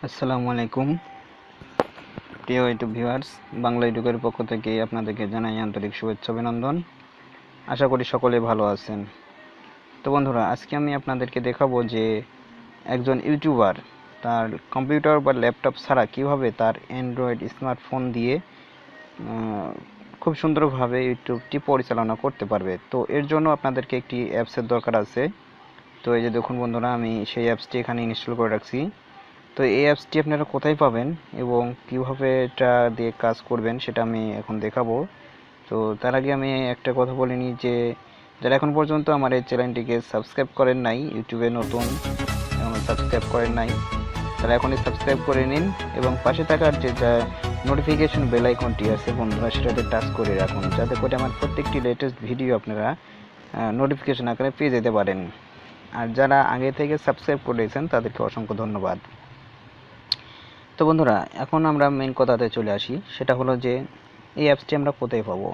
আসসালামু আলাইকুম প্রিয় ইউটিউব ভিউয়ার্স, বাংলা এডুকের পক্ষ থেকে আপনাদেরকে জানাই আন্তরিক শুভেচ্ছা অভিনন্দন। আশা করি সকলে ভালো আছেন। তো বন্ধুরা, আজকে আমি আপনাদেরকে দেখাবো যে একজন ইউটিউবার তার কম্পিউটার বা ল্যাপটপ ছাড়া কিভাবে তার অ্যান্ড্রয়েড স্মার্টফোন দিয়ে খুব সুন্দরভাবে ইউটিউবটি পরিচালনা করতে পারবে। তো এর জন্য আপনাদেরকে একটি অ্যাপসের দরকার আছে। তো এই যে দেখুন বন্ধুরা, আমি সেই অ্যাপসটি এখানে ইনস্টল করে রাখছি। তো এই অ্যাপসটি আপনারা কোথায় পাবেন এবং কিভাবে এটা দিয়ে কাজ করবেন সেটা আমি এখন দেখাবো। তো তার আগে আমি একটা কথা বলে নিই যে যারা এখন পর্যন্ত আমার এই চ্যানেলটিকে সাবস্ক্রাইব করেন নাই, ইউটিউবে নতুন সাবস্ক্রাইব করেন নাই, তারা এখনই সাবস্ক্রাইব করে নিন এবং পাশে থাকার যে নোটিফিকেশন বেল আইকনটি আছে বন্ধুরা, সেটাতে টাচ করে রাখুন, যাতে করে আমার প্রত্যেকটি লেটেস্ট ভিডিও আপনারা নোটিফিকেশন আকারে পেয়ে যেতে পারেন। আর যারা আগে থেকে সাবস্ক্রাইব করেছেন তাদেরকে অসংখ্য ধন্যবাদ। তো বন্ধুরা, এখন আমরা মেইন কথাতে চলে আসি। সেটা হলো যে এই অ্যাপসটি আমরা কোথায় পাবো।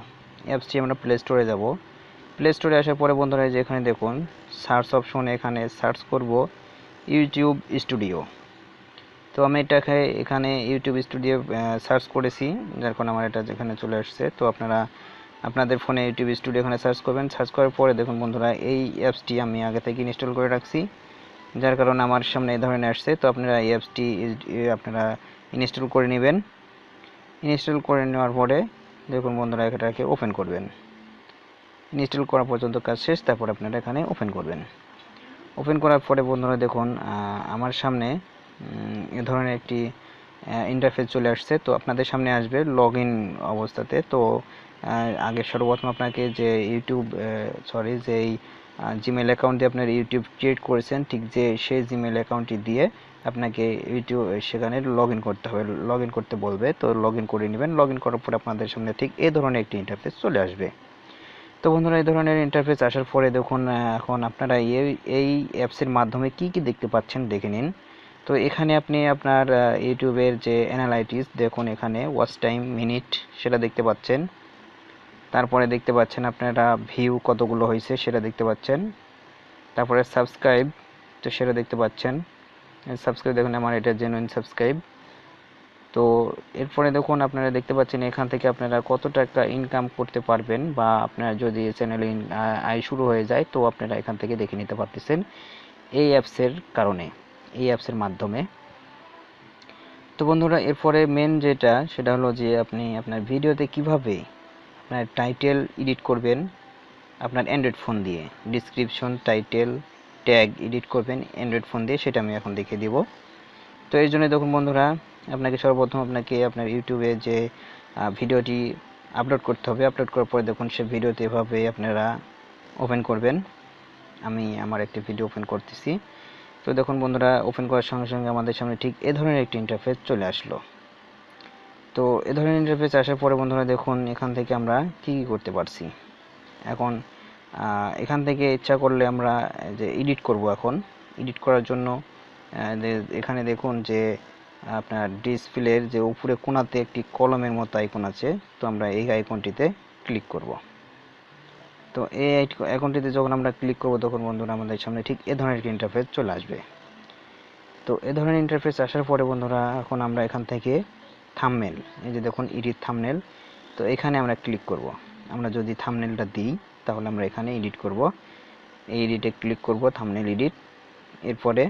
অ্যাপসটি আমরা প্লে স্টোরে যাব। প্লে স্টোরে আসার পরে বন্ধুরা, যে এখানে দেখুন সার্চ অপশনে এখানে সার্চ করব ইউটিউব স্টুডিও। তো আমি এটাকে এখানে ইউটিউব স্টুডিও সার্চ করেছি, যার কারণে আমার এটা যেখানে চলে আসছে। তো আপনারা আপনাদের ফোনে ইউটিউব স্টুডিও এখানে সার্চ করবেন। সার্চ করার পরে দেখুন বন্ধুরা, এই অ্যাপসটি আমি আগে থেকে ইনস্টল করে রাখছি, যার কারণে আমার সামনে এই ধরনের আসছে। তো আপনারা এই অ্যাপসটি আপনারা ইনস্টল করে নেবেন। ইনস্টল করে নেওয়ার পরে দেখুন বন্ধুরা, এটাকে ওপেন করবেন। ইনস্টল করা পর্যন্ত কাজ শেষ, তারপর আপনারা এখানে ওপেন করবেন। ওপেন করার পরে বন্ধুরা দেখুন আমার সামনে এ ধরনের একটি ইন্টারফেস চলে আসছে। তো আপনাদের সামনে আসবে লগ ইন অবস্থাতে। তো আগে সর্বপ্রথম আপনাকে যে যেই জিমেল অ্যাকাউন্ট দিয়ে আপনার ইউটিউব ক্রিয়েট করেছেন, ঠিক যে সেই জিমেল অ্যাকাউন্টটি দিয়ে আপনাকে ইউটিউব সেখানে লগ ইন করতে হবে, লগ ইন করতে বলবে। তো লগ ইন করে নেবেন। লগ ইন করার পরে আপনাদের সামনে ঠিক এই ধরনের একটি ইন্টারফেস চলে আসবে। তো বন্ধুরা, এই ধরনের ইন্টারফেস আসার পরে দেখুন এখন আপনারা এই অ্যাপসের মাধ্যমে কি কি দেখতে পাচ্ছেন দেখে নিন। তো এখানে আপনি আপনার ইউটিউবের যে অ্যানালাইটিক্স দেখুন, এখানে ওয়াচ টাইম মিনিট সেটা দেখতে পাচ্ছেন। তারপরে দেখতে পাচ্ছেন আপনারা ভিউ কতগুলো হয়েছে সেটা দেখতে পাচ্ছেন। তারপরে সাবস্ক্রাইব, তো সেটা দেখতে পাচ্ছেন। সাবস্ক্রাইব দেখুন, আমার এটা জেনুইন সাবস্ক্রাইব। তো এরপরে দেখুন আপনারা দেখতে পাচ্ছেন এখান থেকে আপনারা কত টাকা ইনকাম করতে পারবেন, বা আপনার যদি চ্যানেলে আয় শুরু হয়ে যায় তো আপনারা এখান থেকে দেখে নিতে পারতেছেন এই অ্যাপসের কারণে, এই অ্যাপসের মাধ্যমে। তো বন্ধুরা, এরপরে মেন যেটা সেটা হলো যে আপনি আপনার ভিডিওতে কিভাবে আপনার টাইটেল এডিট করবেন আপনার অ্যান্ড্রয়েড ফোন দিয়ে, ডিসক্রিপশন, টাইটেল, ট্যাগ এডিট করবেন অ্যান্ড্রয়েড ফোন দিয়ে, সেটা আমি এখন দেখিয়ে দিব। তো এই জন্য দেখুন বন্ধুরা, আপনাকে সর্বপ্রথম আপনাকে আপনার ইউটিউবে যে ভিডিওটি আপলোড করতে হবে। আপলোড করার পরে দেখুন সে ভিডিওতে এভাবে আপনারা ওপেন করবেন। আমি আমার একটি ভিডিও ওপেন করতেছি। তো দেখুন বন্ধুরা, ওপেন করার সঙ্গে সঙ্গে আমাদের সামনে ঠিক এ ধরনের একটি ইন্টারফেস চলে আসলো। তো এ ধরনের ইন্টারফেস আসার পরে বন্ধুরা দেখুন এখান থেকে আমরা কি করতে পারছি। এখন এখান থেকে ইচ্ছা করলে আমরা যে এডিট করব। এখন এডিট করার জন্য এখানে দেখুন যে আপনার ডিসপ্লের যে উপরে কোণাতে একটি কলমের মতো আইকন আছে। তো আমরা এই আইকনটিতে ক্লিক করব। তো এই আইকনটিতে যখন আমরা ক্লিক করব তখন বন্ধুরা আমাদের সামনে ঠিক এ ধরনের একটি ইন্টারফেস চলে আসবে। তো এ ধরনের ইন্টারফেস আসার পরে বন্ধুরা এখন আমরা এখান থেকে থাম্বনেল, এই যে দেখুন এডিট থাম্বনেল, তো এখানে আমরা ক্লিক করব। আমরা যদি থাম্বনেলটা দিই তাহলে আমরা এখানে এডিট করব। এই এডিটে ক্লিক করব, থাম্বনেল এডিট। এরপরে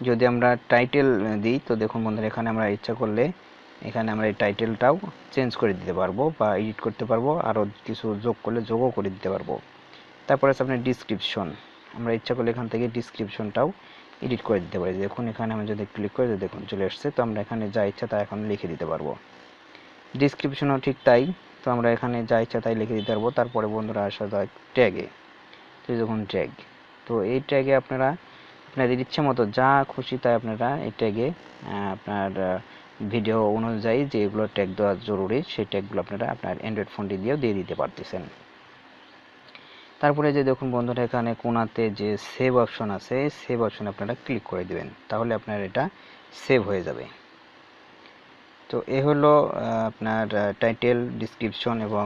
যদি আমরা টাইটেল দিই তো দেখুন বন্ধুরা, এখানে আমরা ইচ্ছা করলে এখানে আমরা এই টাইটেলটাও চেঞ্জ করে দিতে পারবো বা এডিট করতে পারবো, আরও কিছু যোগ করলে যোগও করে দিতে পারবো। তারপরে আছে আপনার ডিসক্রিপশন, আমরা ইচ্ছা করলে এখান থেকে ডিসক্রিপশনটাও এডিট করে দিতে পারি। দেখুন এখানে আমি যদি ক্লিক করে দেখুন চলে আসছে। তো আমরা এখানে যা ইচ্ছা তা এখন লিখে দিতে পারবো। ডিসক্রিপশনও ঠিক তাই। তো আমরা এখানে যা ইচ্ছা তাই লিখে দিতে পারবো। তারপরে বন্ধুরা আসা যায় ট্যাগে। তো দেখুন ট্যাগ, তো এই ট্যাগে আপনারা আপনাদের ইচ্ছে মতো যা খুশি তাই আপনারা এই ট্যাগে আপনার ভিডিও অনুযায়ী যেগুলো ট্যাগ দেওয়া জরুরি সেই ট্যাগগুলো আপনারা আপনার অ্যান্ড্রয়েড ফোনটি দিয়েও দিয়ে দিতে পারতেছেন। তারপরে যে দেখুন বন্ধুরা এখানে কোণাতে যে সেভ অপশন আছে, সেভ অপশন আপনারা ক্লিক করে দিবেন, তাহলে আপনার এটা সেভ হয়ে যাবে। তো এ হলো আপনার টাইটেল, ডিসক্রিপশন এবং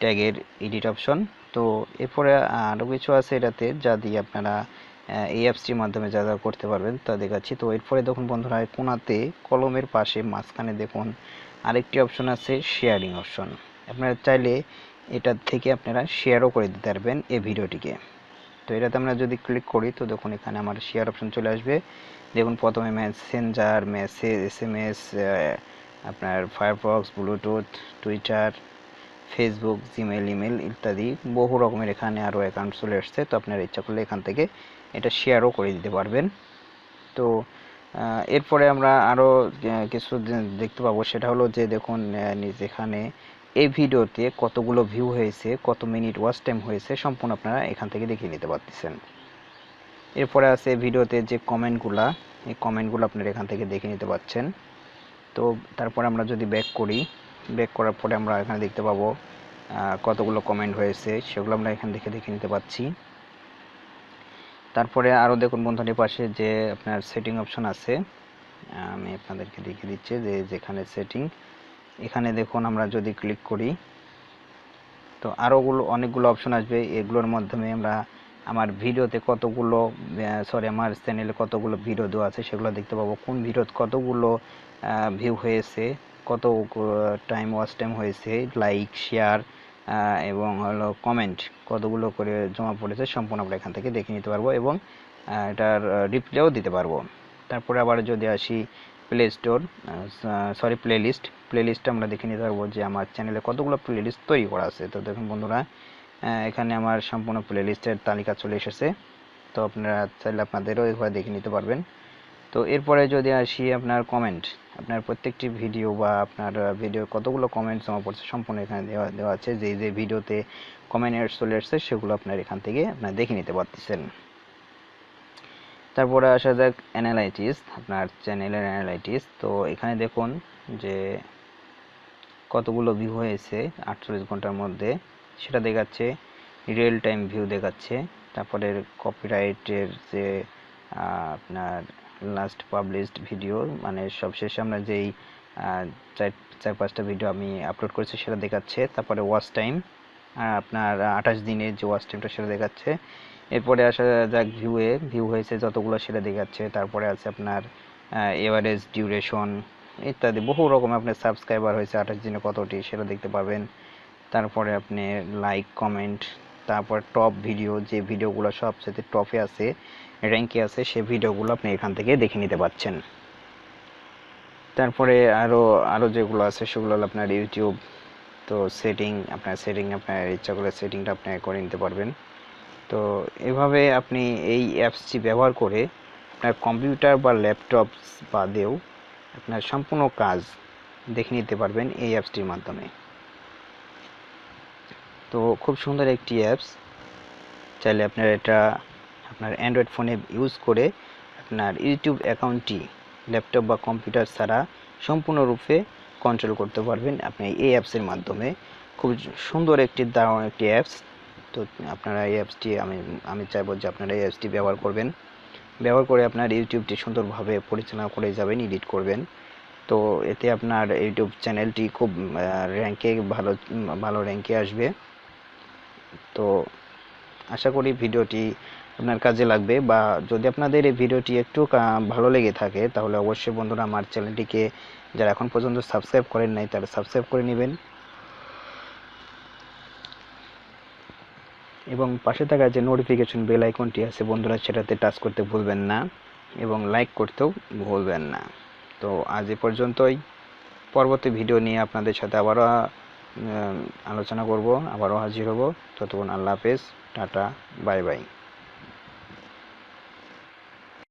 ট্যাগের এডিট অপশন। তো এরপরে আরও কিছু আছে এটাতে, যা দিয়ে আপনারা এই অ্যাপসটির মাধ্যমে যা যা করতে পারবেন তা দেখাচ্ছি। তো এরপরে দেখুন বন্ধুরা, কোণাতে কলমের পাশে মাঝখানে দেখুন আরেকটি অপশন আছে, শেয়ারিং অপশন। আপনারা চাইলে এটা থেকে আপনারা শেয়ারও করে দিতে পারবেন এই ভিডিওটিকে। তো এটাতে আমরা যদি ক্লিক করি তো দেখুন এখানে আমার শেয়ার অপশন চলে আসবে। দেখুন প্রথমে মেসেঞ্জার, মেসেজ, SMS, আপনার Firefox, Bluetooth, Twitter, Facebook, Gmail, email ইত্যাদি বহু রকমের এখানে আরও অ্যাকাউন্ট চলে আসছে। তো আপনারা ইচ্ছা করলে এখান থেকে এটা শেয়ারও করে দিতে পারবেন। তো এরপরে আমরা আরও কিছু দেখতে পাবো, সেটা হলো যে দেখুন যেখানে এই ভিডিওতে কতগুলো ভিউ হয়েছে, কত মিনিট ওয়াচ টাইম হয়েছে, সম্পূর্ণ আপনারা এখান থেকে দেখিয়ে নিতে পারতেছেন। এরপরে আছে ভিডিওতে যে কমেন্টগুলা, এই কমেন্টগুলো আপনারা এখান থেকে দেখে নিতে পারছেন। তো তারপরে আমরা যদি ব্যাক করি, ব্যাক করার পরে আমরা এখানে দেখতে পাবো কতগুলো কমেন্ট হয়েছে, সেগুলো আমরা এখান থেকে দেখে নিতে পাচ্ছি। তারপরে আরও দেখুন বন্ধুদের পাশে যে আপনার সেটিং অপশন আছে, আমি আপনাদেরকে দেখিয়ে দিচ্ছি যে যেখানে সেটিং, এখানে দেখুন আমরা যদি ক্লিক করি তো অনেকগুলো অপশন আসবে। এগুলোর মাধ্যমে আমরা আমার ভিডিওতে কতগুলো আমার চ্যানেলে কতগুলো ভিডিও দেওয়া আছে সেগুলো দেখতে পাবো, কোন ভিডিওতে কতগুলো ভিউ হয়েছে, কত টাইম ওয়াচ টাইম হয়েছে, লাইক, শেয়ার এবং হলো কমেন্ট কতগুলো করে জমা পড়েছে, সম্পূর্ণ আমরা এখান থেকে দেখে নিতে পারবো এবং এটার রিপ্লাইও দিতে পারবো। তারপরে আবার যদি আসি প্লেলিস্ট আমরা দেখে নিতে পারবো যে আমার চ্যানেলে কতগুলো প্লেলিস্ট তৈরি করা আছে। তো দেখুন বন্ধুরা, এখানে আমার সম্পূর্ণ প্লেলিস্টের তালিকা চলে এসেছে। তো আপনারা চাইলে আপনাদেরও এভাবে দেখে নিতে পারবেন। তো এরপরে যদি আসি আপনার কমেন্ট, আপনার প্রত্যেকটি ভিডিও বা আপনার ভিডিও কতগুলো কমেন্ট জমা পড়ছে সম্পূর্ণ এখানে দেওয়া আছে। যে ভিডিওতে কমেন্ট চলে আসছে সেগুলো আপনার এখান থেকে আপনারা দেখে নিতে পারতেছেন। তারপরে আসা যাক অ্যানালাইটিস, আপনার চ্যানেলের অ্যানালাইটিস। তো এখানে দেখুন যে কতগুলো ভিউ হয়েছে 48 ঘন্টার মধ্যে সেটা দেখাচ্ছে, রিয়েল টাইম ভিউ দেখাচ্ছে। তারপরে কপিরাইটের যে আপনার লাস্ট পাবলিশড ভিডিও, মানে সবশেষে আমরা যেই চার পাঁচটা ভিডিও আমি আপলোড করেছি সেটা দেখাচ্ছে। তারপরে ওয়াচ টাইম, আপনার 28 দিনের যে ওয়াচ টাইমটা সেটা দেখাচ্ছে। এরপরে আসা যাক ভিউ হয়েছে যতগুলো সেটা দেখাচ্ছে। তারপরে আছে আপনার এভারেজ ডিউরেশন ইত্যাদি বহু রকম, আপনার সাবস্ক্রাইবার হয়েছে 28 দিনে কতটি সেটা দেখতে পাবেন। তারপরে আপনি লাইক, কমেন্ট, তারপর টপ ভিডিও, যে ভিডিওগুলো সবচেয়ে টপে আছে, র্যাঙ্কে আছে, সেই ভিডিওগুলো আপনি এখান থেকে দেখে নিতে পাচ্ছেন। তারপরে আরও যেগুলো আছে সেগুলো হলো আপনার ইউটিউব। তো আপনার ইচ্ছা করলে সেটিংটা আপনি করে নিতে পারবেন। তো এভাবে আপনি এই অ্যাপসটি ব্যবহার করে আপনার কম্পিউটার বা ল্যাপটপ বাদেও আপনার সম্পূর্ণ কাজ দেখে নিতে পারবেন এই অ্যাপসটির মাধ্যমে। তো খুব সুন্দর একটি অ্যাপস, চাইলে আপনার এটা আপনার অ্যান্ড্রয়েড ফোনে ইউজ করে আপনার ইউটিউব অ্যাকাউন্টটি ল্যাপটপ বা কম্পিউটার ছাড়া সম্পূর্ণরূপে কন্ট্রোল করতে পারবেন আপনি এই অ্যাপসের মাধ্যমে। খুব সুন্দর দারুণ একটি অ্যাপস। তো আপনারা এই অ্যাপসটি আমি চাইবো যে আপনারা এই অ্যাপসটি ব্যবহার করবেন, ব্যবহার করে আপনার ইউটিউবটি সুন্দরভাবে পরিচালনা করে যাবেন, এডিট করবেন। তো এতে আপনার ইউটিউব চ্যানেলটি খুব ভালো র্যাঙ্কে আসবে। তো আশা করি ভিডিওটি আপনার কাজে লাগবে, বা যদি আপনাদের এই ভিডিওটি একটু ভালো লেগে থাকে তাহলে অবশ্যই বন্ধুরা আমার চ্যানেলটিকে যারা এখন পর্যন্ত সাবস্ক্রাইব করেন নাই তারা সাবস্ক্রাইব করে নেবেন এবং পাশে থাকা যে নোটিফিকেশন বেল আইকনটি আছে বন্ধুরা সেটাতে টাচ করতে ভুলবেন না এবং লাইক করতেও ভুলবেন না। তো আজ এ পর্যন্তই, পরবর্তী ভিডিও নিয়ে আপনাদের সাথে আবারও আলোচনা করব, আবারও হাজির হব। ততক্ষণ আল্লাহ হাফেজ, টাটা, বাই বাই।